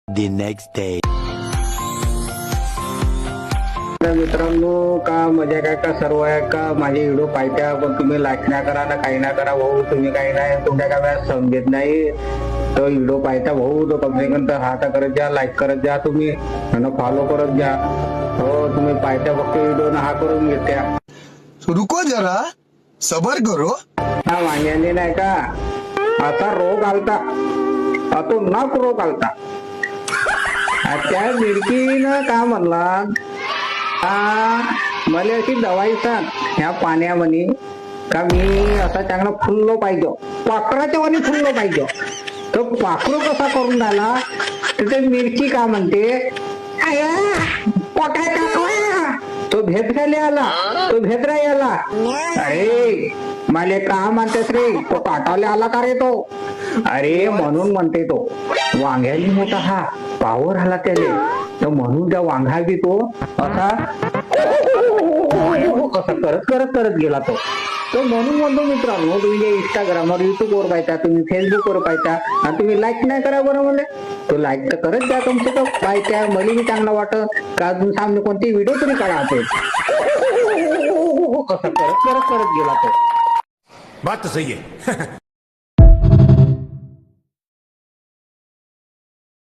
The next day. मित्रांनो, का मजा काय का सर्व आहे का माझे व्हिडिओ पाहत्या पण तुम्ही लाईक नाही करा ना काही नाही करा भाऊ. तुम्ही काही नाही कोणत्या काय वेळेस समजत नाही तो व्हिडिओ पाहता भाऊ. तो कम से कम तर हाता करत जा, लाईक करत जा तुम्ही आणि फॉलो करत जा. हो तुम्ही पाहत्या फक्त व्हिडिओ ना हा करून घेत्या. रुको जरा सबर करो. हा वांग्याने नाही का आता रोग आलता, तो नाक रोग आलता. त्या मिरकीनं का म्हणला मला अशी दवाई सांग ह्या पाण्यामध्ये का मी असा चांगला फुललो पाहिजे, पाखराच्या वाणी फुललो पाहिजे. तो पाखरू कसा करून राहिला तर ते मिरची का म्हणते तो भेदरायला आला, तो भेदराय आला. अरे मला का म्हणतेस रे, तो काटावले आला का रे तो. अरे म्हणून म्हणते तो वांग्याली मोठा हा पावर आला त्याले, तर म्हणून त्या वांगा बी तो असा करत करत करत गेला तो. तो म्हणून म्हणतो मित्रांनो, तुम्ही जे इंस्टाग्रामवर युट्यूबवर पाहता, तुम्ही फेसबुकवर पाहता आणि तुम्ही लाईक नाही करा बरं म्हणले. तो लाईक तर करत द्या तुमचं, तर पाहत्या मला बी चांगला वाटत का सामने कोणती व्हिडिओ तरी काढा ते. कसं करत करत करत गेला तो. बात तो सही है.